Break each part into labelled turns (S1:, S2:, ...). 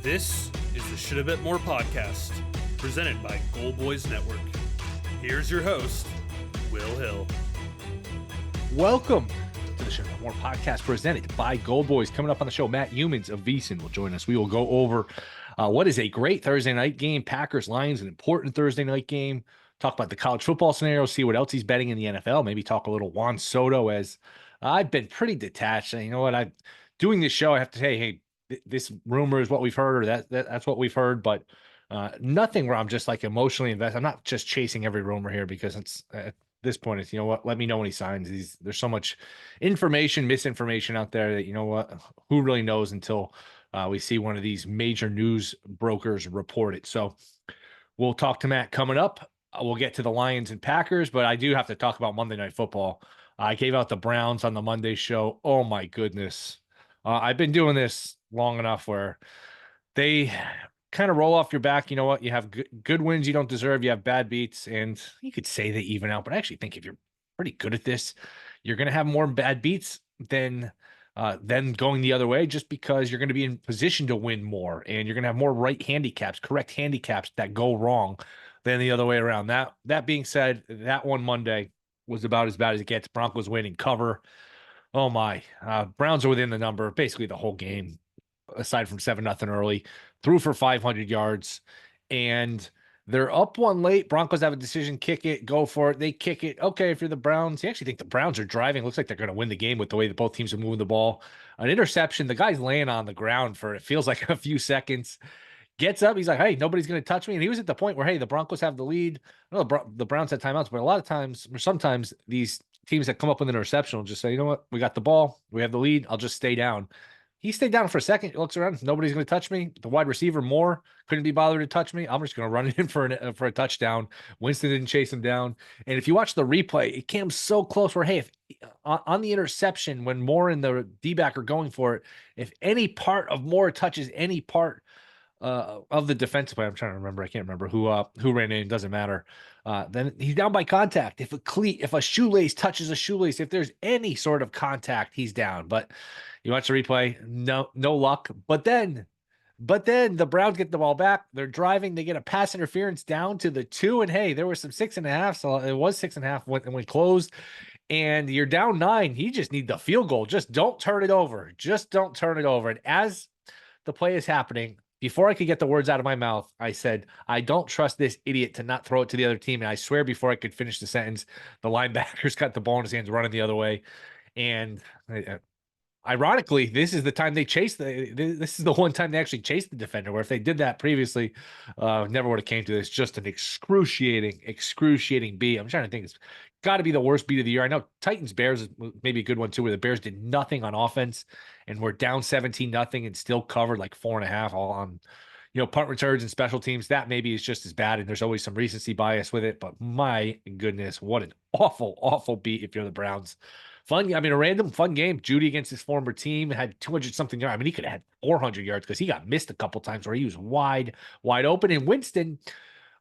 S1: This is the Shoulda Bet More podcast, presented by Gold Boys Network. Here's your host, Will Hill.
S2: Welcome to the Shoulda Bet More podcast, presented by Gold Boys. Coming up on the show, Matt Youmans of VSiN will join us. We will go over what is a great Thursday night game, Packers-Lions, an important Thursday night game. Talk about the college football scenario, see what else he's betting in the NFL. Maybe talk a little Juan Soto, as I've been pretty detached. You know what? I'm doing this show. I have to say, hey, this rumor is what we've heard, or that's what we've heard, but nothing where I'm just like emotionally invested. I'm not just chasing every rumor here, because it's at this point, it's, you know what, let me know when he signs. There's so much information, misinformation out there that, you know what, who really knows until we see one of these major news brokers report it. So we'll talk to Matt coming up. We'll get to the Lions and Packers, but I do have to talk about Monday Night Football. I gave out the Browns on the Monday show. Oh my goodness. I've been doing this long enough where they kind of roll off your back. You know what? You have good wins you don't deserve. You have bad beats, and you could say they even out. But I actually think if you're pretty good at this, you're going to have more bad beats than going the other way, just because you're going to be in position to win more, and you're going to have more correct handicaps that go wrong than the other way around. That being said, that one Monday was about as bad as it gets. Broncos winning cover. Oh my, Browns are within the number basically the whole game, aside from 7-0 early, threw for 500 yards, and they're up one late. Broncos have a decision, kick it, go for it. They kick it. Okay, if you're the Browns, you actually think the Browns are driving. Looks like they're going to win the game with the way that both teams are moving the ball. An interception. The guy's laying on the ground for, it feels like, a few seconds. Gets up. He's like, hey, nobody's going to touch me. And he was at the point where, hey, the Broncos have the lead. I know the Browns had timeouts, but a lot of times, or sometimes, these teams that come up with an interception will just say, you know what, we got the ball, we have the lead, I'll just stay down. He stayed down for a second, looks around, nobody's going to touch me. The wide receiver, Moore, couldn't be bothered to touch me. I'm just going to run it in for a touchdown. Winston didn't chase him down. And if you watch the replay, it came so close where, hey, if on the interception, when Moore and the D-back are going for it, if any part of Moore touches any part of the defensive play, I'm trying to remember, I can't remember who ran in, doesn't matter. Then he's down by contact. If a shoelace touches a shoelace, if there's any sort of contact, he's down. But you watch the replay, no luck. But then the Browns get the ball back. They're driving. They get a pass interference down to the 2, and hey, there was some 6.5. So it was 6.5 when closed. And you're down 9. You just need the field goal. Just don't turn it over. Just don't turn it over. And as the play is happening, before I could get the words out of my mouth, I said, I don't trust this idiot to not throw it to the other team. And I swear, before I could finish the sentence, the linebackers got the ball in his hands running the other way. And ironically, this is the time they chased this is the one time they actually chased the defender, where if they did that previously, never would have came to this. Just an excruciating beat. I'm trying to think. It's got to be the worst beat of the year. I know Titans-Bears is maybe a good one too, where the Bears did nothing on offense and were down 17-0 and still covered like 4.5 all on, punt returns and special teams. That maybe is just as bad, and there's always some recency bias with it. But my goodness, what an awful beat if you're the Browns. Fun. I mean, a random fun game. Judy against his former team had 200-something yards. I mean, he could have had 400 yards because he got missed a couple times where he was wide open. And Winston,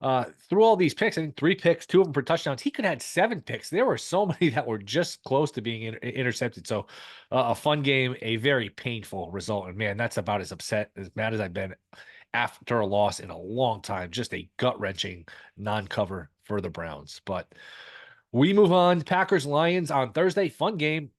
S2: through all these picks, I think 3 picks, 2 of them for touchdowns. He could have had 7 picks. There were so many that were just close to being intercepted. So a fun game, a very painful result. And man, that's about as mad as I've been after a loss in a long time. Just a gut-wrenching non-cover for the Browns. But we move on. Packers-Lions on Thursday. Fun game.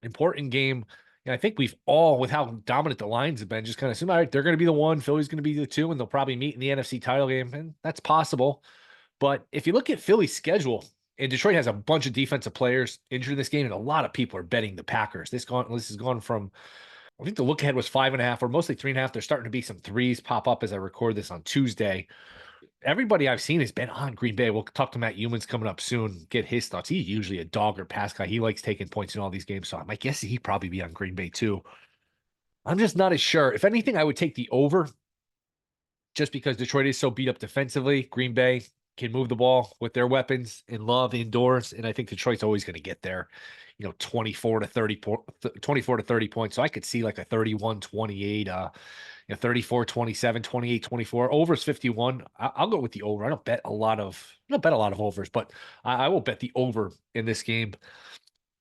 S2: Important game. And I think we've all, with how dominant the Lions have been, just kind of assumed, all right, they're going to be the 1, Philly's going to be the 2, and they'll probably meet in the NFC title game. And that's possible. But if you look at Philly's schedule, and Detroit has a bunch of defensive players injured in this game, and a lot of people are betting the Packers. This has gone from, I think the look ahead was 5.5 or mostly 3.5. There's starting to be some 3s pop up as I record this on Tuesday. Everybody I've seen has been on Green Bay. We'll talk to Matt Youmans coming up soon, get his thoughts. He's usually a dog or pass guy. He likes taking points in all these games, so my guess is he'd probably be on Green Bay too. I'm just not as sure. If anything, I would take the over, just because Detroit is so beat up defensively. Green Bay can move the ball with their weapons and Love indoors, and I think Detroit's always going to get there, 24 to 30 points. So I could see like a 31-28, 34-27, 28-24. Overs 51. I'll go with the over. I don't bet a lot of overs, but I will bet the over in this game.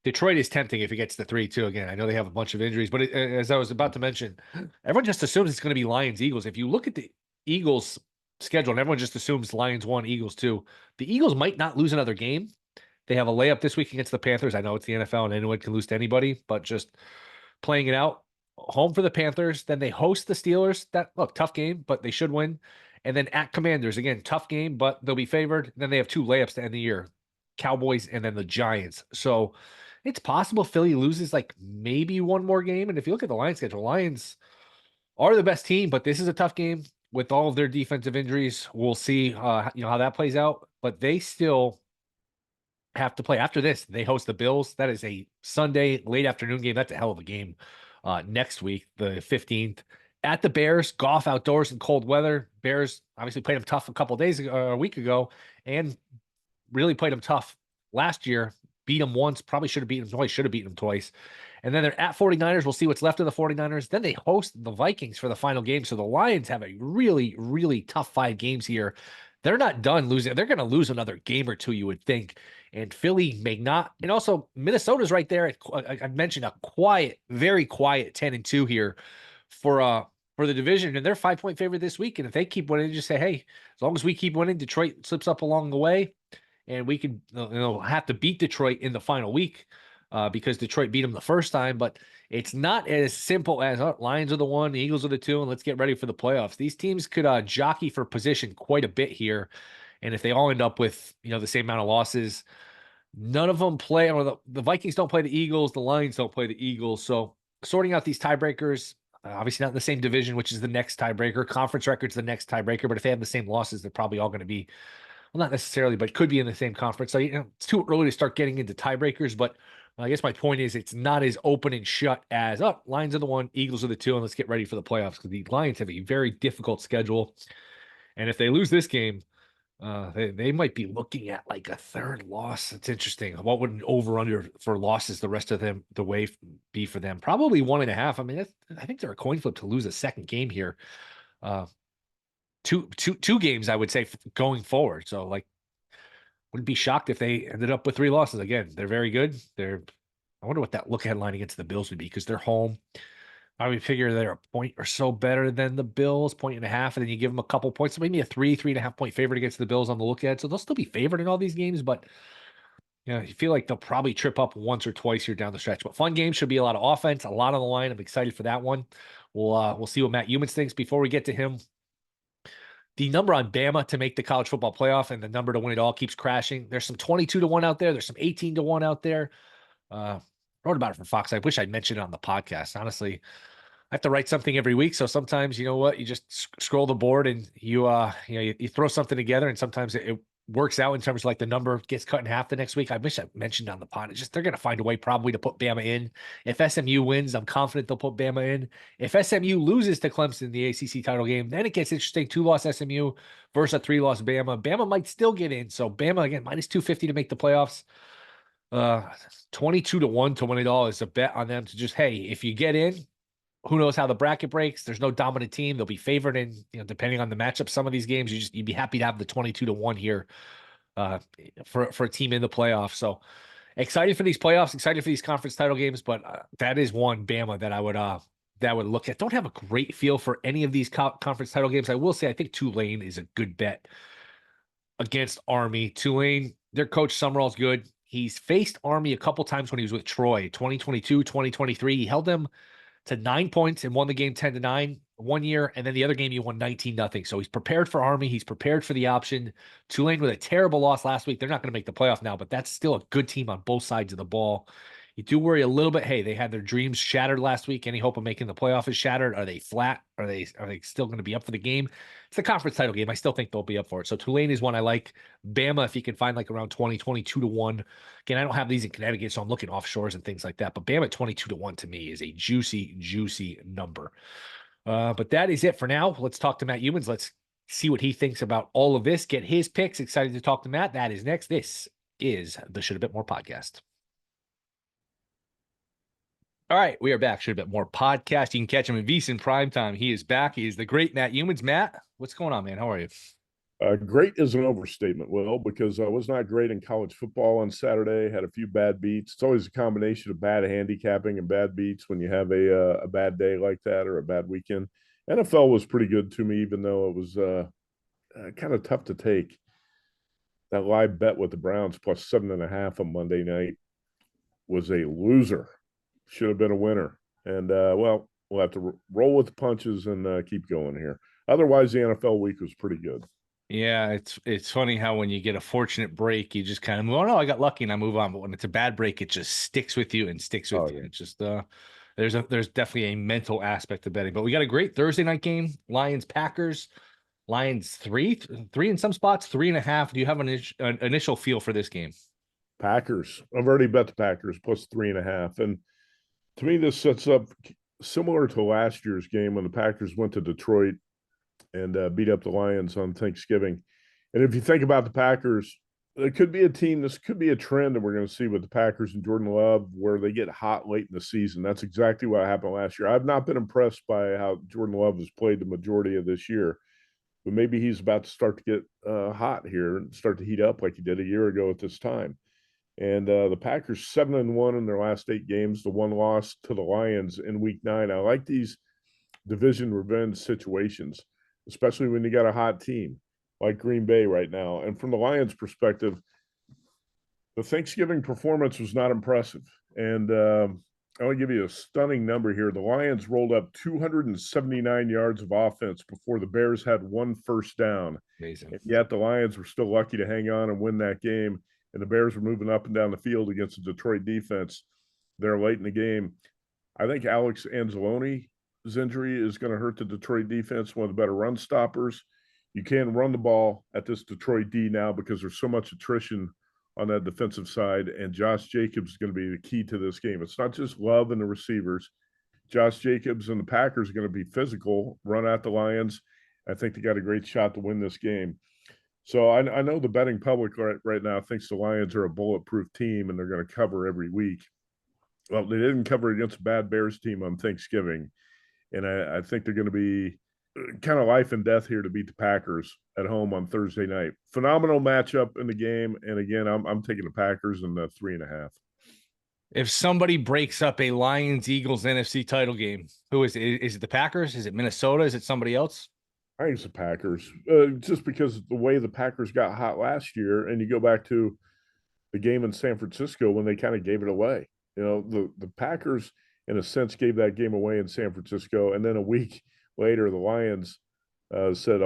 S2: Detroit is tempting if it gets to 3-2 again. I know they have a bunch of injuries, but as I was about to mention, everyone just assumes it's going to be Lions Eagles. If you look at the Eagles schedule, and everyone just assumes Lions 1, Eagles 2, the Eagles might not lose another game. They have a layup this week against the Panthers. I know it's the NFL and anyone can lose to anybody, but just playing it out. Home for the Panthers. Then they host the Steelers. That look, tough game, but they should win. And then at Commanders, again, tough game, but they'll be favored. Then they have 2 layups to end the year. Cowboys and then the Giants. So it's possible Philly loses like maybe one more game. And if you look at the Lions schedule, Lions are the best team, but this is a tough game with all of their defensive injuries. We'll see how that plays out. But they still have to play. After this, they host the Bills. That is a Sunday late afternoon game. That's a hell of a game next week, the 15th. At the Bears, golf outdoors in cold weather. Bears obviously played them tough a couple days ago, a week ago, and really played them tough last year. Beat them once, probably should have beaten them twice, should have beaten them twice. And then they're at 49ers. We'll see what's left of the 49ers. Then they host the Vikings for the final game. So the Lions have a really, really tough 5 games here. They're not done losing. They're going to lose another game or two, you would think. And Philly may not. And also, Minnesota's right there. I mentioned a quiet, very quiet 10-2 here for the division. And they're 5-point favorite this week. And if they keep winning, just say, hey, as long as we keep winning, Detroit slips up along the way. And we could have to beat Detroit in the final week because Detroit beat them the first time. But it's not as simple as Lions are the 1, the Eagles are the 2, and let's get ready for the playoffs. These teams could jockey for position quite a bit here. And if they all end up with the same amount of losses, none of them play, or the Vikings don't play the Eagles, the Lions don't play the Eagles. So sorting out these tiebreakers, obviously not in the same division, which is the next tiebreaker. Conference record's the next tiebreaker, but if they have the same losses, they're probably all going to be, well, not necessarily, but could be in the same conference. So it's too early to start getting into tiebreakers, but I guess my point is it's not as open and shut as, Lions are the 1, Eagles are the 2, and let's get ready for the playoffs because the Lions have a very difficult schedule. And if they lose this game, they might be looking at like a 3rd loss. It's interesting. What would an over/under for losses the rest of them the way be for them? Probably 1.5. I mean, I think they're a coin flip to lose a second game here. Two games, I would say, going forward. So like, wouldn't be shocked if they ended up with 3 losses. Again, they're very good. I wonder what that look ahead line against the Bills would be because they're home. I would figure they're a point or so better than the Bills, 1.5, and then you give them a couple points. So maybe a 3.5 point favorite against the Bills on the look ahead. So they'll still be favored in all these games, but you feel like they'll probably trip up once or twice here down the stretch. But fun game, should be a lot of offense, a lot on the line. I'm excited for that one. We'll see what Matt Youmans thinks before we get to him. The number on Bama to make the college football playoff and the number to win it all keeps crashing. There's some 22-1 out there. There's some 18-1 out there. Wrote about it for Fox. I wish I'd mentioned it on the podcast. Honestly, I have to write something every week. So sometimes, you know what, you just scroll the board and you throw something together, and sometimes it works out in terms of like the number gets cut in half the next week. I wish I mentioned on the pod. It's just they're going to find a way probably to put Bama in. If SMU wins, I'm confident they'll put Bama in. If SMU loses to Clemson in the ACC title game, then it gets interesting. 2-loss SMU versus a 3-loss Bama. Bama might still get in. So Bama, again, minus 250 to make the playoffs. 22-1 to win it all is a bet on them to just, hey, if you get in, who knows how the bracket breaks? There's no dominant team. They'll be favored in, depending on the matchup. Some of these games, you'd be happy to have the 22-1 here for a team in the playoffs. So excited for these playoffs, excited for these conference title games. But that is one Bama that I would look at. Don't have a great feel for any of these conference title games. I will say I think Tulane is a good bet against Army. Tulane, their coach Summerall's good. He's faced Army a couple times when he was with Troy, 2022, 2023. He held them to 9 points and won the game 10-9 one year, and then the other game he won 19-0. So he's prepared for Army. He's prepared for the option. Tulane with a terrible loss last week. They're not going to make the playoff now, but that's still a good team on both sides of the ball. You do worry a little bit. Hey, they had their dreams shattered last week. Any hope of making the playoff is shattered. Are they flat? Are they still going to be up for the game? It's the conference title game. I still think they'll be up for it. So Tulane is one I like. Bama, if you can find like around 22-1. Again, I don't have these in Connecticut, so I'm looking offshores and things like that. But Bama at 22-1 to me is a juicy number. But that is it for now. Let's talk to Matt Youmans. Let's see what he thinks about all of this. Get his picks. Excited to talk to Matt. That is next. This is the Shoulda Bet More podcast. All right, we are back. Shoulda Bet More podcast. You can catch him in VSiN primetime. He is back. He is the great Matt Youmans. Matt, what's going on, man? How are you?
S3: Great is an overstatement, Will, because I was not great in college football on Saturday. Had a few bad beats. It's always a combination of bad handicapping and bad beats when you have a bad day like that or a bad weekend. NFL was pretty good to me, even though it was kind of tough to take. That live bet with the Browns plus 7.5 on Monday night was a loser. Should have been a winner. And well, we'll have to roll with the punches and keep going here. Otherwise, the NFL week was pretty good.
S2: Yeah, it's funny how when you get a fortunate break, you just kind of move on. Oh, I got lucky and I move on. But when it's a bad break, it just sticks with you and sticks with you.
S3: Yeah.
S2: It's just there's definitely a mental aspect to betting. But we got a great Thursday night game. Lions Packers. Lions three in some spots, 3.5. Do you have an initial feel for this game?
S3: Packers. I've already bet the Packers plus 3.5. And to me, this sets up similar to last year's game when the Packers went to Detroit and beat up the Lions on Thanksgiving. And if you think about the Packers, it could be a team, this could be a trend that we're going to see with the Packers and Jordan Love where they get hot late in the season. That's exactly what happened last year. I've not been impressed by how Jordan Love has played the majority of this year, but maybe he's about to start to get hot here and start to heat up like he did a year ago at this time. And the Packers 7-1 in their last 8 games, the one loss to the Lions in week 9. I like these division revenge situations, especially when you got a hot team like Green Bay right now. And from the Lions' perspective, the Thanksgiving performance was not impressive. And I'll give you a stunning number here. The Lions rolled up 279 yards of offense before the Bears had 1 first down.
S2: Amazing.
S3: And yet the Lions were still lucky to hang on and win that game. And the Bears were moving up and down the field against the Detroit defense there late in the game. I think Alex Anzalone's injury is going to hurt the Detroit defense, one of the better run stoppers. You can't run the ball at this Detroit D now because there's so much attrition on that defensive side, and Josh Jacobs is going to be the key to this game. It's not just Love and the receivers. Josh Jacobs and the Packers are going to be physical, run at the Lions. I think they got a great shot to win this game. So I know the betting public right now thinks the Lions are a bulletproof team and they're going to cover every week. Well, they didn't cover against a bad Bears team on Thanksgiving, and I think they're going to be kind of life and death here to beat the Packers at home on Thursday night. Phenomenal matchup in the game, and again, I'm taking the Packers in the 3.5.
S2: If somebody breaks up a Lions-Eagles NFC title game, who is it? Is it the Packers? Is it Minnesota? Is it somebody else?
S3: I think it's the Packers, just because of the way the Packers got hot last year, and you go back to the game in San Francisco when they kind of gave it away. You know, the Packers, in a sense, gave that game away in San Francisco, and then a week later, the Lions said,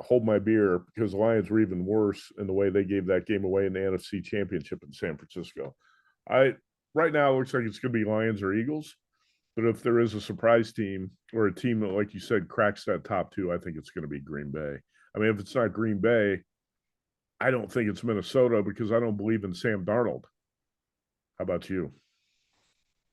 S3: hold my beer, because the Lions were even worse in the way they gave that game away in the NFC Championship in San Francisco. Right now, it looks like it's going to be Lions or Eagles. But if there is a surprise team or a team that, like you said, cracks that top 2, I think it's going to be Green Bay. I mean, if it's not Green Bay, I don't think it's Minnesota because I don't believe in Sam Darnold. How about you?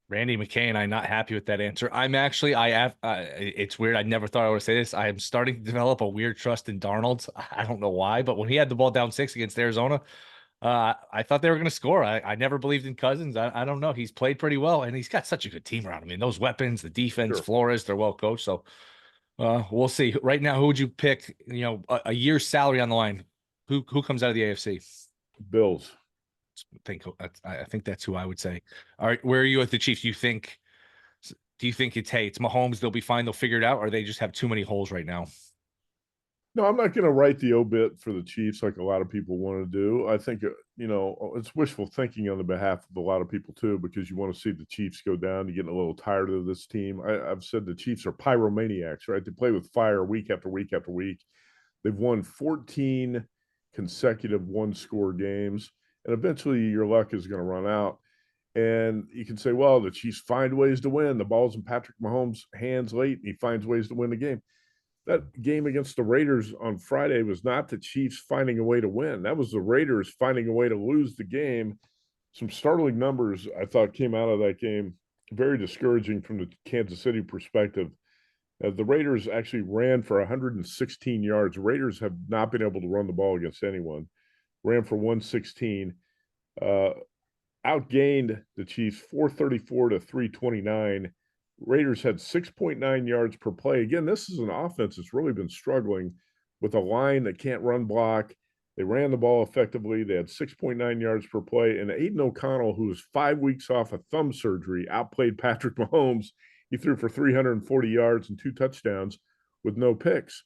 S2: Randy McKay and I'm not happy with that answer. It's weird. I never thought I would say this. I am starting to develop a weird trust in Darnold. I don't know why, but when he had the ball down 6 against Arizona, I thought they were going to score. I never believed in Cousins. I don't know. He's played pretty well, and he's got such a good team around him. I mean, those weapons, the defense,
S3: Sure.
S2: Flores, they're well coached. So we'll see. Right now, who would you pick? You know, a year's salary on the line. Who comes out of the AFC?
S3: Bills.
S2: I think that's who I would say. All right, where are you at the Chiefs? Do you think it's Mahomes? They'll be fine. They'll figure it out, or they just have too many holes right now?
S3: No, I'm not going to write the obit for the Chiefs like a lot of people want to do. I think, it's wishful thinking on the behalf of a lot of people too, because you want to see the Chiefs go down. You're getting a little tired of this team. I've said the Chiefs are pyromaniacs, right? They play with fire week after week after week. They've won 14 consecutive one-score games, and eventually your luck is going to run out. And you can say, well, the Chiefs find ways to win. The ball's in Patrick Mahomes' hands late, and he finds ways to win the game. That game against the Raiders on Friday was not the Chiefs finding a way to win. That was the Raiders finding a way to lose the game. Some startling numbers, I thought, came out of that game. Very discouraging from the Kansas City perspective. The Raiders actually ran for 116 yards. The Raiders have not been able to run the ball against anyone. Ran for 116. Outgained the Chiefs 434 to 329. Raiders had 6.9 yards per play. Again, this is an offense that's really been struggling. with a line that can't run block. They ran the ball effectively. They had 6.9 yards per play. And Aiden O'Connell, who was 5 weeks off of thumb surgery, outplayed Patrick Mahomes. He threw for 340 yards and 2 touchdowns with no picks.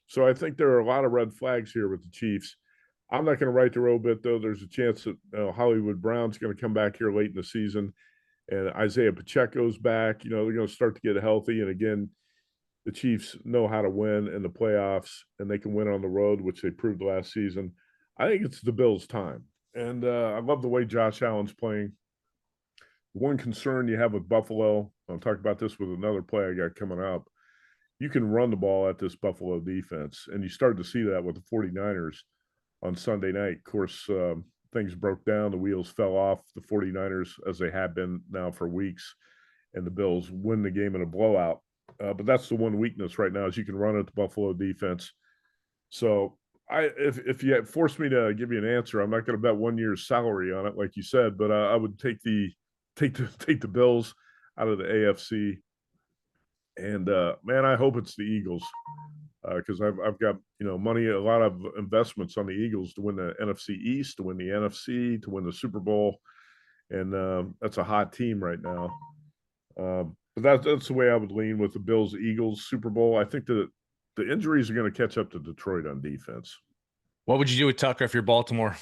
S3: So I think there are a lot of red flags here with the Chiefs. I'm not going to write the road bit, though. There's a chance that Hollywood Brown's going to come back here late in the season. And Isaiah Pacheco's back. They're going to start to get healthy. And again, the Chiefs know how to win in the playoffs, and they can win on the road, which they proved last season. I think it's the Bills' time. And I love the way Josh Allen's playing. One concern you have with Buffalo, I'll talk about this with another play I got coming up. You can run the ball at this Buffalo defense, and you started to see that with the 49ers on Sunday night. Of course, things broke down. The wheels fell off the 49ers, as they have been now for weeks, and the Bills win the game in a blowout. But that's the one weakness right now is you can run at the Buffalo defense. So if you force me to give you an answer, I'm not going to bet 1 year's salary on it, like you said, but I would take the Bills out of the AFC. And man, I hope it's the Eagles because I've got money, a lot of investments on the Eagles to win the NFC East, to win the NFC, to win the Super Bowl, and that's a hot team right now. But that's the way I would lean with the Bills Eagles Super Bowl. I think the injuries are going to catch up to Detroit on defense.
S2: What would you do with Tucker if you're Baltimore?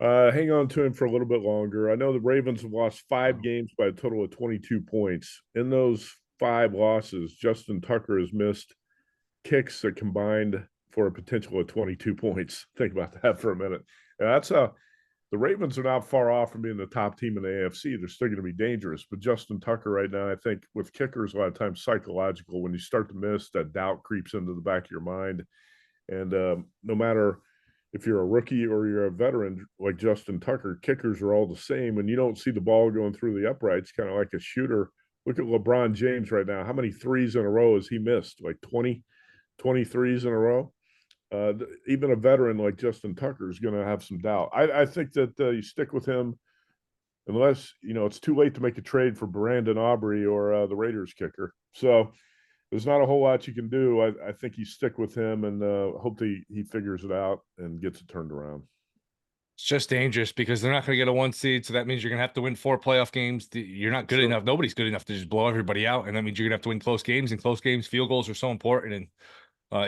S3: Hang on to him for a little bit longer. I know the Ravens have lost 5 games by a total of 22 points. In those 5 losses, Justin Tucker has missed kicks that combined for a potential of 22 points. Think about that for a minute. And the Ravens are not far off from being the top team in the AFC. They're still going to be dangerous. But Justin Tucker right now, I think with kickers, a lot of times psychological. When you start to miss, that doubt creeps into the back of your mind. And no matter if you're a rookie or you're a veteran like Justin Tucker, kickers are all the same. And you don't see the ball going through the uprights, kind of like a shooter. Look at LeBron James right now. How many threes in a row has he missed? Like 20 threes in a row? Even a veteran like Justin Tucker is going to have some doubt. I think that you stick with him unless, it's too late to make a trade for Brandon Aubrey or the Raiders kicker. So there's not a whole lot you can do. I think you stick with him and hope he figures it out and gets it turned around.
S2: It's just dangerous because they're not going to get a 1 seed. So that means you're going to have to win 4 playoff games. You're not good enough. Nobody's good enough to just blow everybody out. And that means you're going to have to win close games, and close games, field goals are so important. And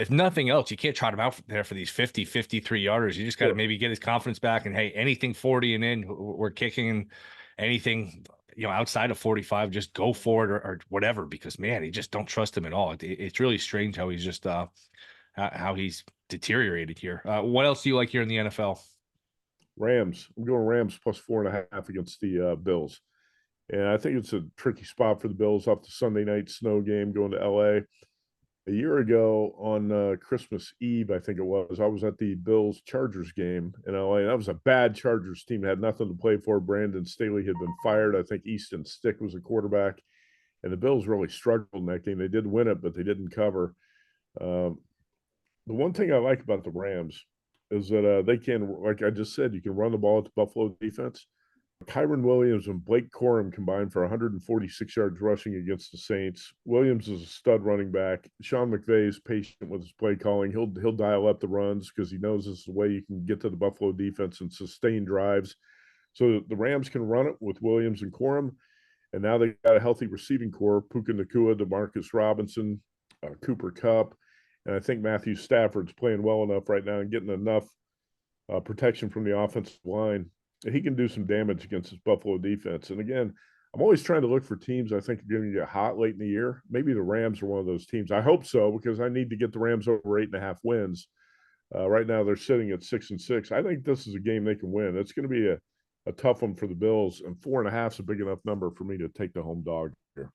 S2: if nothing else, you can't trot him out there for these 50, 53 yarders. You just got to maybe get his confidence back. And hey, anything 40 and in, we're kicking anything, outside of 45, just go for it or whatever, because man, you just don't trust him at all. It's really strange how he's just, how he's deteriorated here. What else do you like here in the NFL?
S3: Rams. I'm going Rams plus 4.5 against the Bills. And I think it's a tricky spot for the Bills off the Sunday night snow game going to LA. A year ago on Christmas Eve, I think it was, I was at the Bills-Chargers game in LA. That was a bad Chargers team. It had nothing to play for. Brandon Staley had been fired. I think Easton Stick was a quarterback. And the Bills really struggled in that game. They did win it, but they didn't cover. The one thing I like about the Rams is that they can, like I just said, you can run the ball at the Buffalo defense. Kyron Williams and Blake Corum combined for 146 yards rushing against the Saints. Williams is a stud running back. Sean McVay is patient with his play calling. He'll dial up the runs because he knows this is the way you can get to the Buffalo defense and sustain drives. So the Rams can run it with Williams and Corum, and now they got a healthy receiving core: Puka Nacua, Demarcus Robinson, Cooper Kupp, and I think Matthew Stafford's playing well enough right now and getting enough protection from the offensive line. He can do some damage against this Buffalo defense. And again, I'm always trying to look for teams I think are going to get hot late in the year. Maybe the Rams are one of those teams. I hope so, because I need to get the Rams over 8.5 wins. Right now they're sitting at 6-6. I think this is a game they can win. It's going to be a tough one for the Bills, and 4.5 is a big enough number for me to take the home dog here.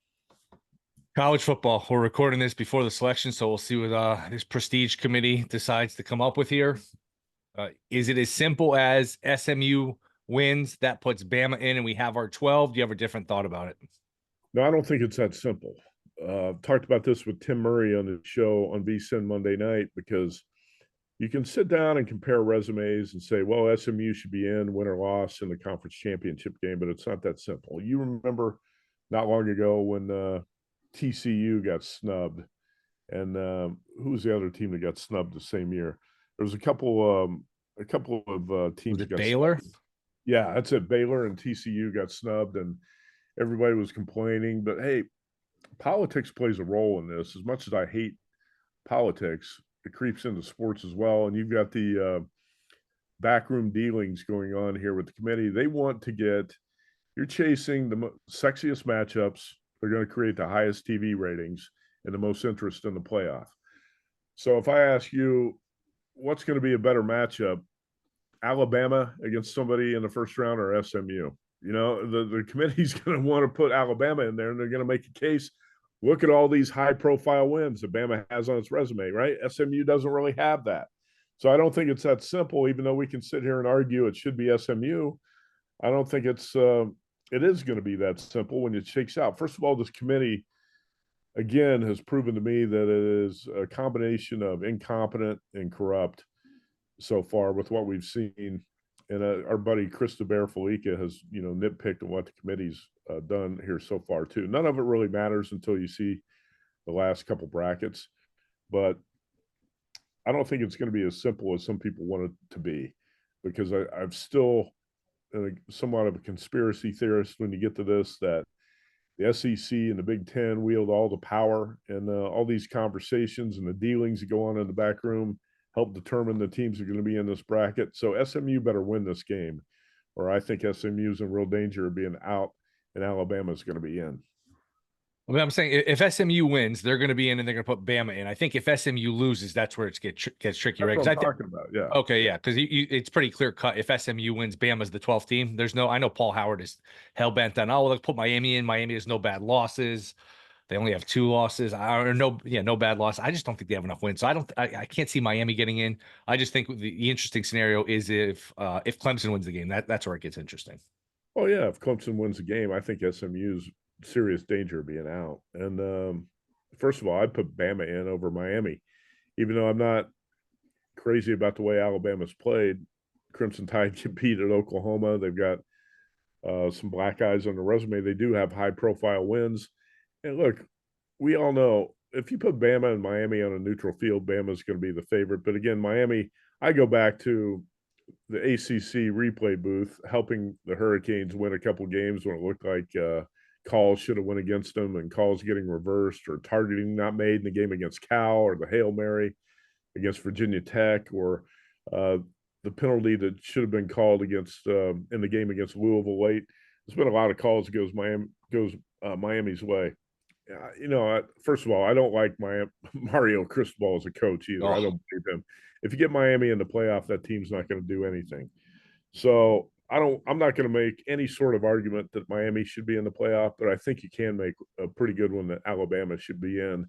S2: College football. We're recording this before the selection, so we'll see what this prestige committee decides to come up with here. Is it as simple as SMU wins, that puts Bama in, and we have our 12? Do you have a different thought about it?
S3: No, I don't think it's that simple. Talked about this with Tim Murray on the show on VSiN Monday night, because you can sit down and compare resumes and say, well, SMU should be in, win or loss in the conference championship game, but it's not that simple. You remember not long ago when TCU got snubbed, And who was the other team that got snubbed the same year? There was a couple of teams
S2: Was
S3: that
S2: it
S3: got
S2: Baylor?
S3: snubbed. Yeah, that's it. Baylor and TCU got snubbed, and everybody was complaining. But hey, politics plays a role in this. As much as I hate politics, it creeps into sports as well. And you've got the backroom dealings going on here with the committee. They want to get you're chasing the sexiest matchups. They're going to create the highest TV ratings and the most interest in the playoff. So if I ask you, what's going to be a better matchup, Alabama against somebody in the first round or SMU? You know, the committee's going to want to put Alabama in there, and they're going to make a case. Look at all these high-profile wins that Bama has on its resume, right? SMU doesn't really have that. So I don't think it's that simple, even though we can sit here and argue it should be SMU. I don't think it is going to be that simple when it shakes out. First of all, this committee, again, has proven to me that it is a combination of incompetent and corrupt so far with what we've seen. And our buddy Chris DeBear-Felica has, nitpicked on what the committee's done here so far too. None of it really matters until you see the last couple brackets, but I don't think it's going to be as simple as some people want it to be, because I've still somewhat of a conspiracy theorist when you get to this, that the SEC and the Big Ten wield all the power, and all these conversations and the dealings that go on in the back room help determine the teams that are going to be in this bracket. So SMU better win this game, or I think SMU's in real danger of being out and Alabama's going to be in.
S2: I mean, I'm saying if SMU wins, they're going to be in, and they're going to put Bama in. I think if SMU loses, that's where it gets tricky, right?
S3: That's what I'm talking about. Yeah.
S2: Okay, yeah, because it's pretty clear cut. If SMU wins, Bama's the 12th team. I know Paul Howard is hell bent on, let's put Miami in. Miami has no bad losses. They only have 2 losses, no bad loss. I just don't think they have enough wins. So I can't see Miami getting in. I just think the interesting scenario is if Clemson wins the game. That's where it gets interesting.
S3: Oh yeah, if Clemson wins the game, I think SMU's serious danger of being out. And first of all, I'd put Bama in over Miami, even though I'm not crazy about the way Alabama's played. Crimson Tide can beat at Oklahoma. They've got some black eyes on the resume. They do have high-profile wins. And look, we all know if you put Bama and Miami on a neutral field, Bama's going to be the favorite. But again, Miami, I go back to the ACC replay booth helping the Hurricanes win a couple games when it looked like calls should have went against them, and calls getting reversed, or targeting not made in the game against Cal, or the Hail Mary against Virginia Tech, or the penalty that should have been called against in the game against Louisville late. There's been a lot of calls that goes Miami's way. First of all, I don't like Mario Cristobal as a coach either. I don't believe him. If you get Miami in the playoff, that team's not going to do anything. So I'm not going to make any sort of argument that Miami should be in the playoff, but I think you can make a pretty good one that Alabama should be in.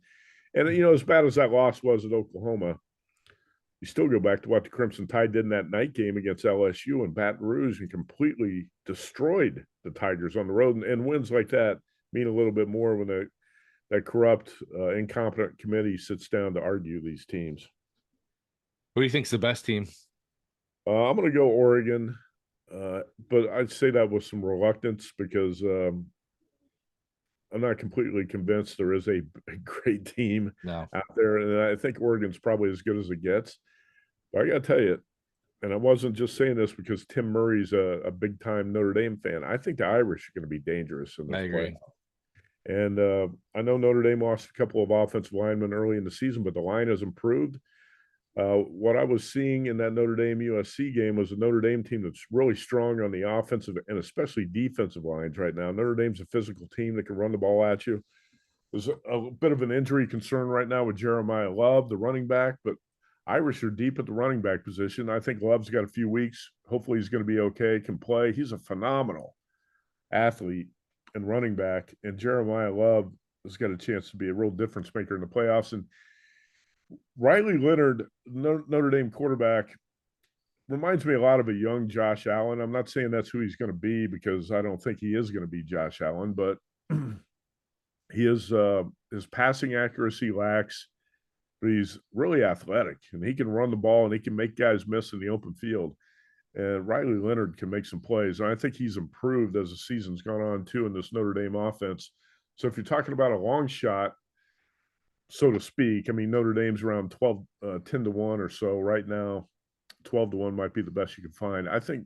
S3: And, as bad as that loss was at Oklahoma, you still go back to what the Crimson Tide did in that night game against LSU and Baton Rouge, and completely destroyed the Tigers on the road. And wins like that mean a little bit more when that corrupt, incompetent committee sits down to argue these teams.
S2: Who do you think's the best team?
S3: I'm going to go Oregon, but I'd say that with some reluctance, because I'm not completely convinced there is a great team out there, and I think Oregon's probably as good as it gets. But I got to tell you, and I wasn't just saying this because Tim Murray's a big-time Notre Dame fan, I think the Irish are going to be dangerous in this playoff. And I know Notre Dame lost a couple of offensive linemen early in the season, but the line has improved. What I was seeing in that Notre Dame USC game was a Notre Dame team that's really strong on the offensive and especially defensive lines right now. Notre Dame's a physical team that can run the ball at you. There's a bit of an injury concern right now with Jeremiah Love, the running back, but Irish are deep at the running back position. I think Love's got a few weeks. Hopefully he's going to be okay, can play. He's a phenomenal athlete and running back, and Jeremiah Love has got a chance to be a real difference maker in the playoffs. And Riley Leonard, Notre Dame quarterback, reminds me a lot of a young Josh Allen. I'm not saying that's who he's going to be, because I don't think he is going to be Josh Allen, but his passing accuracy lacks, but he's really athletic, and he can run the ball, and he can make guys miss in the open field. And Riley Leonard can make some plays. And I think he's improved as the season's gone on too in this Notre Dame offense. So if you're talking about a long shot, so to speak. I mean, Notre Dame's around 10-1 or so right now. 12-1 might be the best you can find. I think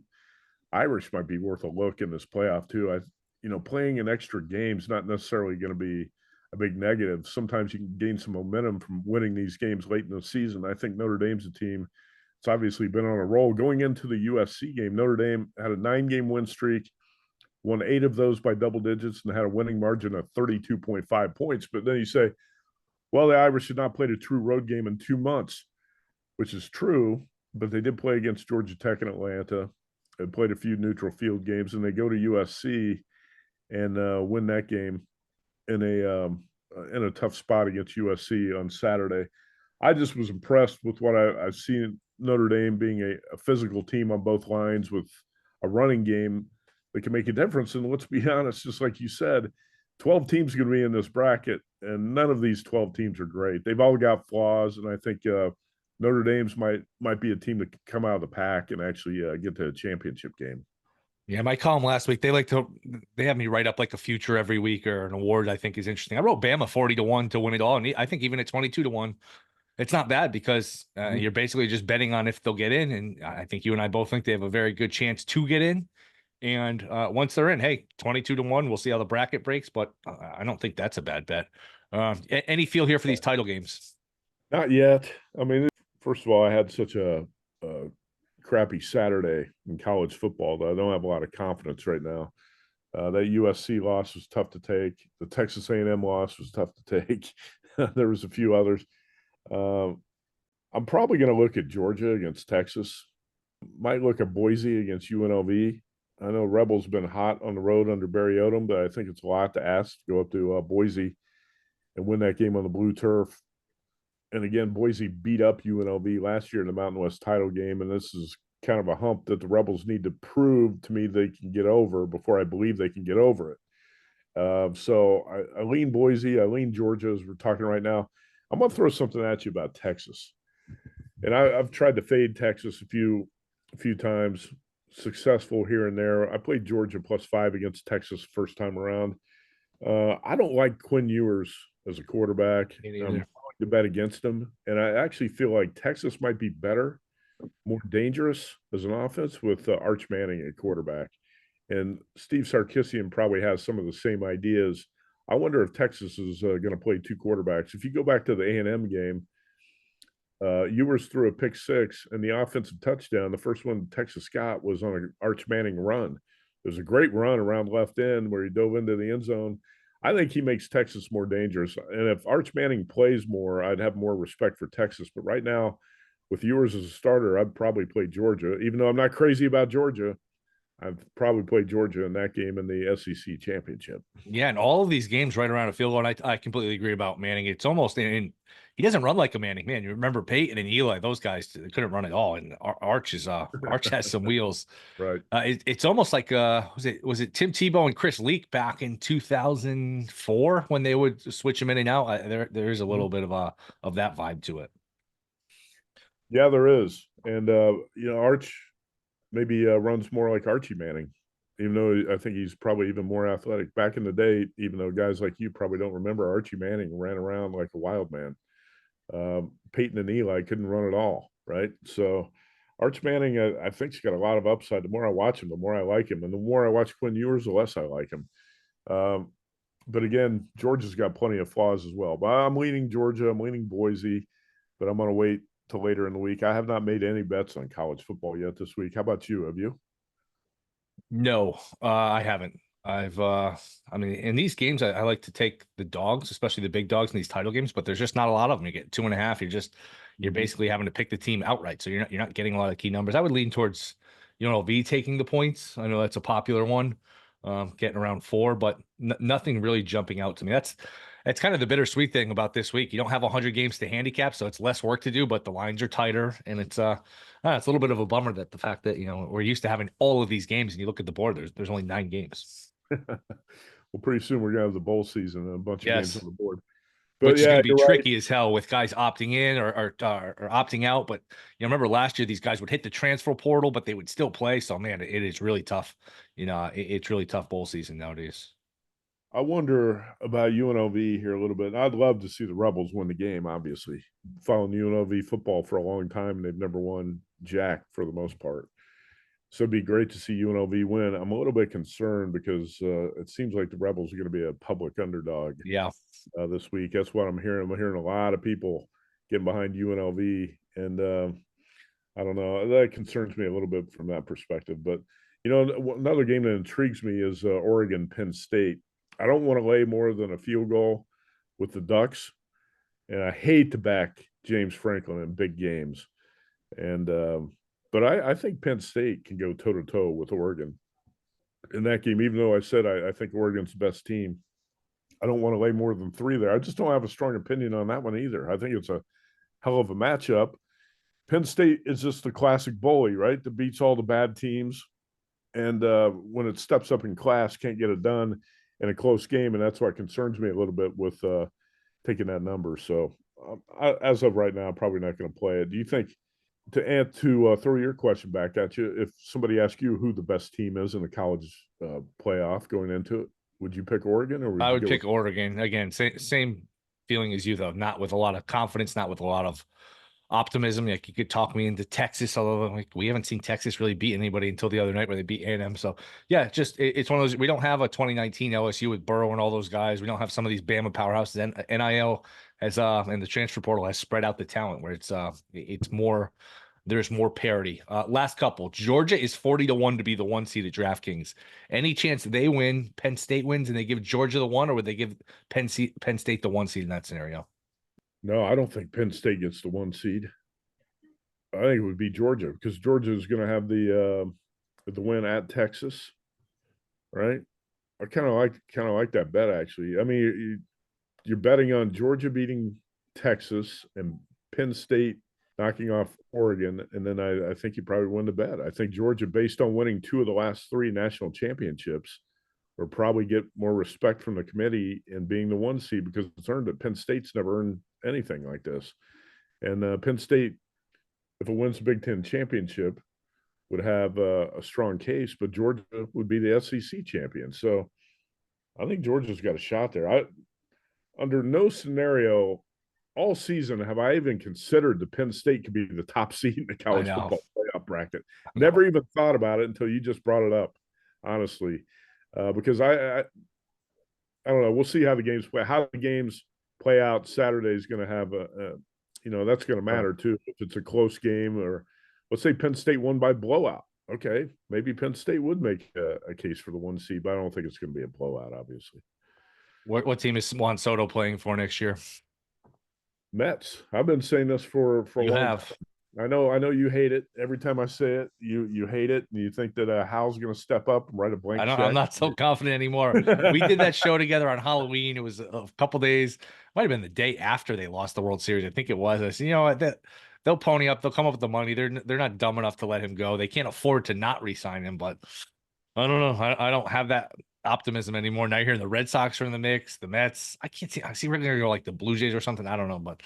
S3: Irish might be worth a look in this playoff too. Playing an extra game is not necessarily going to be a big negative. Sometimes you can gain some momentum from winning these games late in the season. I think Notre Dame's a team. It's obviously been on a roll. Going into the USC game, Notre Dame had a 9-game win streak, won 8 of those by double digits, and had a winning margin of 32.5 points. But then you say, well, the Irish had not played a true road game in 2 months, which is true, but they did play against Georgia Tech and Atlanta. They played a few neutral field games, and they go to USC and win that game in a tough spot against USC on Saturday. I just was impressed with what I've seen Notre Dame being a physical team on both lines with a running game that can make a difference. And let's be honest, just like you said, 12 teams are going to be in this bracket, and none of these 12 teams are great. They've all got flaws, and I think Notre Dame's might be a team that can come out of the pack and actually get to a championship game.
S2: Yeah, my column last week, they have me write up like a future every week or an award I think is interesting. I wrote Bama 40-1 to win it all. And I think even at 22-1, it's not bad because you're basically just betting on if they'll get in. And I think you and I both think they have a very good chance to get in. And once they're in, hey, 22-1, we'll see how the bracket breaks. But I don't think that's a bad bet. Any feel here for these title games?
S3: Not yet. I mean, first of all, I had such a crappy Saturday in college football that I don't have a lot of confidence right now. That USC loss was tough to take. The Texas A&M loss was tough to take. There was a few others. I'm probably going to look at Georgia against Texas. Might look at Boise against UNLV. I know Rebels been hot on the road under Barry Odom, but I think it's a lot to ask to go up to Boise and win that game on the blue turf. And again, Boise beat up UNLV last year in the Mountain West title game, and this is kind of a hump that the Rebels need to prove to me they can get over before I believe they can get over it. So I lean Boise, I lean Georgia as we're talking right now. I'm going to throw something at you about Texas. And I've tried to fade Texas a few times, successful here and there. I played Georgia +5 against Texas first time around. I don't like Quinn Ewers as a quarterback. To bet against him. And I actually feel like Texas might be better, more dangerous as an offense with Arch Manning at quarterback. And Steve Sarkisian probably has some of the same ideas. I wonder if Texas is going to play 2 quarterbacks. If you go back to the A&M game, Ewers threw a pick 6, and the offensive touchdown, the first one Texas got, was on an Arch Manning run. It was a great run around left end where he dove into the end zone. I think he makes Texas more dangerous. And if Arch Manning plays more, I'd have more respect for Texas. But right now, with Ewers as a starter, I'd probably play Georgia. Even though I'm not crazy about Georgia, I'd probably play Georgia in that game in the SEC championship.
S2: Yeah, and all of these games right around a field goal, and I completely agree about Manning. It's almost, and he doesn't run like a Manning. Man, you remember Peyton and Eli, those guys, they couldn't run at all. And Arch has some wheels.
S3: Right.
S2: It's almost like was it Tim Tebow and Chris Leak back in 2004 when they would switch him in and out? There's a little bit of that vibe to it.
S3: Yeah, there is. And Arch maybe runs more like Archie Manning, even though I think he's probably even more athletic. Back in the day, even though guys like you probably don't remember, Archie Manning ran around like a wild man. Peyton and Eli couldn't run at all, right? So Arch Manning, I think he's got a lot of upside. The more I watch him, the more I like him. And the more I watch Quinn Ewers, the less I like him. But again, Georgia's got plenty of flaws as well. But I'm leaning Georgia. I'm leaning Boise. But I'm going to wait till later in the week. I have not made any bets on college football yet this week. How about you? Have you?
S2: No, I haven't. I mean, in these games, I like to take the dogs, especially the big dogs in these title games, but there's just not a lot of them. You get 2.5. You're basically having to pick the team outright. So you're not getting a lot of key numbers. I would lean towards, UNLV taking the points. I know that's a popular one, getting around 4, but nothing really jumping out to me. That's kind of the bittersweet thing about this week. You don't have 100 games to handicap, so it's less work to do, but the lines are tighter, and it's a little bit of a bummer that the fact that, we're used to having all of these games, and you look at the board, there's only 9 games.
S3: Well, pretty soon we're going to have the bowl season and a bunch of games on the board.
S2: But which is going to be tricky as hell with guys opting in or opting out. But remember last year, these guys would hit the transfer portal, but they would still play. So man, it is really tough. It's really tough bowl season nowadays.
S3: I wonder about UNLV here a little bit. I'd love to see the Rebels win the game, obviously. Following UNLV football for a long time, and they've never won jack for the most part. So it'd be great to see UNLV win. I'm a little bit concerned because it seems like the Rebels are going to be a public underdog
S2: Yeah.
S3: this week. That's what I'm hearing. I'm hearing a lot of people getting behind UNLV, and I don't know. That concerns me a little bit from that perspective. But, another game that intrigues me is Oregon Penn State. I don't want to lay more than a field goal with the Ducks, and I hate to back James Franklin in big games. And but I think Penn State can go toe to toe with Oregon in that game. Even though I said I think Oregon's the best team, I don't want to lay more than 3 there. I just don't have a strong opinion on that one either. I think it's a hell of a matchup. Penn State is just the classic bully, right? That beats all the bad teams, and when it steps up in class, can't get it done in a close game, and that's what concerns me a little bit with taking that number. So, as of right now, I'm probably not going to play it. Do you think, to throw your question back at you, if somebody asked you who the best team is in the college playoff going into it, would you pick Oregon, or would
S2: I
S3: you
S2: would
S3: go
S2: pick Oregon again. Same feeling as you, though. Not with a lot of confidence, not with a lot of optimism. Like you could talk me into Texas, although like we haven't seen Texas really beat anybody until the other night where they beat A&M. So yeah, it's one of those. We don't have a 2019 LSU with Burrow and all those guys. We don't have some of these Bama powerhouses. And NIL has and the transfer portal has spread out the talent where it's more. There's more parity. Last couple. Georgia is 40-1 to be the 1 seed at DraftKings. Any chance they win, Penn State wins, and they give Georgia the 1, or would they give Penn State the 1 seed in that scenario?
S3: No, I don't think Penn State gets the 1 seed. I think it would be Georgia because Georgia is going to have the win at Texas, right? I kind of like that bet actually. I mean, you're betting on Georgia beating Texas and Penn State knocking off Oregon, and then I think you probably win the bet. I think Georgia, based on winning 2 of the last 3 national championships, will probably get more respect from the committee and being the 1 seed because it's earned it. Penn State's never earned anything like this, and Penn State, if it wins the Big Ten championship, would have a strong case, but Georgia would be the SEC champion. So I think Georgia's got a shot there. Under no scenario all season have I even considered the Penn State could be the top seed in the college football playoff bracket. Never even thought about it until you just brought it up, honestly, because I don't know. We'll see how the games play. How the games play out Saturday is going to have that's going to matter too. If it's a close game, or let's say Penn State won by blowout. Okay, maybe Penn State would make a case for the 1 seed, but I don't think it's going to be a blowout, obviously.
S2: What team is Juan Soto playing for next year?
S3: Mets. I've been saying this for a long time. I know you hate it. Every time I say it, you hate it, and you think that Hal's going to step up and write a blank check.
S2: I'm not so confident anymore. We did that show together on Halloween. It was a couple days. Might have been the day after they lost the World Series. I think it was. I said, you know what? They'll pony up. They'll come up with the money. They're not dumb enough to let him go. They can't afford to not re-sign him. But I don't know. I don't have that optimism anymore. Now you're hearing the Red Sox are in the mix. The Mets. I can't see. I see we're going to go like the Blue Jays or something. I don't know, but.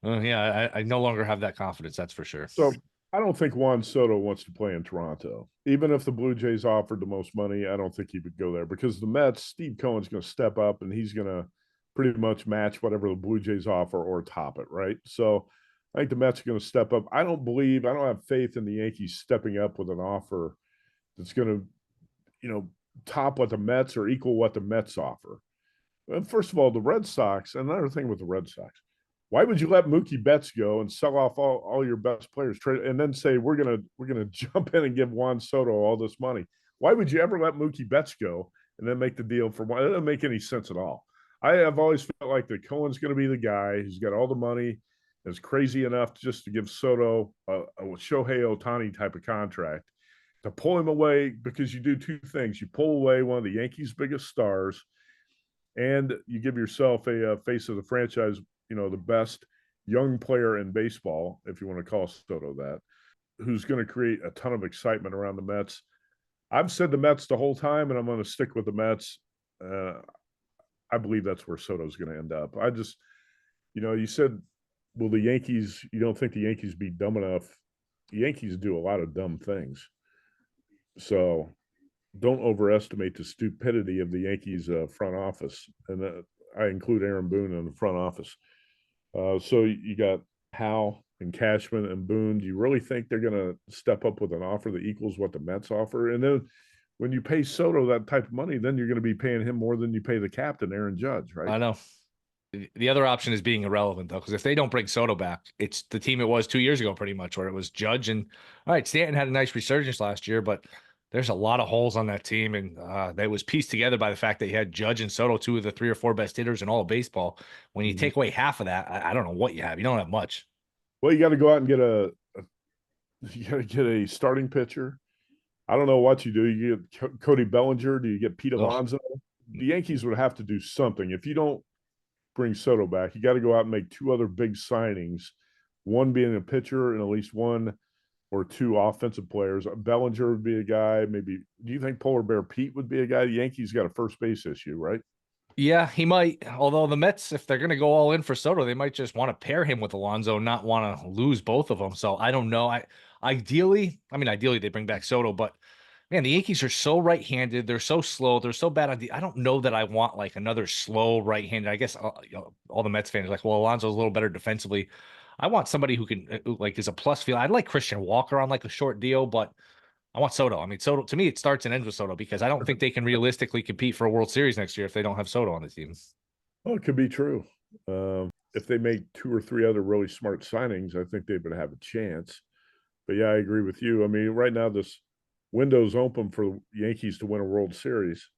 S2: I no longer have that confidence. That's for sure.
S3: So I don't think Juan Soto wants to play in Toronto. Even if the Blue Jays offered the most money, I don't think he would go there because the Mets, Steve Cohen's going to step up and he's going to pretty much match whatever the Blue Jays offer or top it, right? So I think the Mets are going to step up. I don't have faith in the Yankees stepping up with an offer that's going to, top what the Mets or equal what the Mets offer. And first of all, the Red Sox, another thing with the Red Sox, why would you let Mookie Betts go and sell off all your best players, and then say we're gonna jump in and give Juan Soto all this money? Why would you ever let Mookie Betts go and then make the deal for one? It doesn't make any sense at all. I have always felt like that Cohen's going to be the guy. He's got all the money. Is crazy enough just to give Soto a Shohei Ohtani type of contract to pull him away, because you do 2 things: you pull away one of the Yankees' biggest stars, and you give yourself a face of the franchise. The best young player in baseball, if you want to call Soto that, who's going to create a ton of excitement around the Mets. I've said the Mets the whole time, and I'm going to stick with the Mets. I believe that's where Soto's going to end up. I just, you said, will the Yankees, you don't think the Yankees be dumb enough? The Yankees do a lot of dumb things. So don't overestimate the stupidity of the Yankees front office, and I include Aaron Boone in the front office. So you got Howe and Cashman and Boone. Do you really think they're going to step up with an offer that equals what the Mets offer? And then when you pay Soto that type of money, then you're going to be paying him more than you pay the captain, Aaron Judge, right?
S2: I know. The other option is being irrelevant, though, because if they don't bring Soto back, it's the team it was 2 years ago, pretty much, where it was Judge. And all right, Stanton had a nice resurgence last year, but there's a lot of holes on that team. And that was pieced together by the fact that you had Judge and Soto, two of the 3 or 4 best hitters in all of baseball. When you take away half of that, I don't know what you have. You don't have much.
S3: Well, you got to go out and get a starting pitcher. I don't know what you do. You get Cody Bellinger. Do you get Pete Alonso? The Yankees would have to do something. If you don't bring Soto back, you got to go out and make 2 other big signings, one being a pitcher and at least 1 or 2 offensive players. Bellinger would be a guy. Maybe, do you think Polar Bear Pete would be a guy? The Yankees got a first base issue, right?
S2: Yeah, he might. Although the Mets, if they're going to go all in for Soto, they might just want to pair him with Alonso, not want to lose both of them. So I don't know. Ideally they bring back Soto, but man, the Yankees are so right-handed. They're so slow. They're so bad on I don't know that I want like another slow right-handed. I guess all the Mets fans are like, well, Alonso's a little better defensively. I want somebody who can like is a plus field. I'd like Christian Walker on like a short deal, but I want Soto. I mean, Soto, to me, it starts and ends with Soto because I don't think they can realistically compete for a World Series next year if they don't have Soto on the team.
S3: Well, it could be true. If they make 2 or 3 other really smart signings, I think they would have a chance. But yeah, I agree with you. I mean, right now this window's open for the Yankees to win a World Series.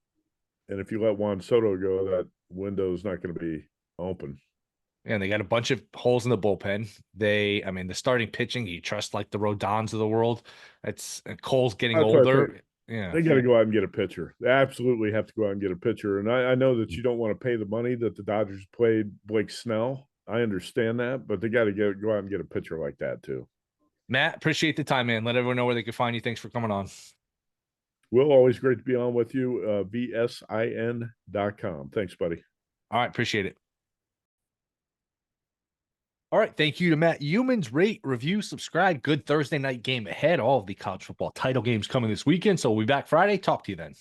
S3: And if you let Juan Soto go, that window's not going to be open.
S2: And they got a bunch of holes in the bullpen. The starting pitching, you trust like the Rodons of the world. It's Cole's getting older. Yeah.
S3: They got to go out and get a pitcher. They absolutely have to go out and get a pitcher. And I know that you don't want to pay the money that the Dodgers paid Blake Snell. I understand that, but they got to go out and get a pitcher like that too.
S2: Matt, appreciate the time, man. Let everyone know where they can find you. Thanks for coming on.
S3: Will, always great to be on with you. VSiN.com. Thanks, buddy.
S2: All right. Appreciate it. All right. Thank you to Matt Youmans. Rate, review, subscribe. Good Thursday night game ahead. All of the college football title games coming this weekend. So we'll be back Friday. Talk to you then.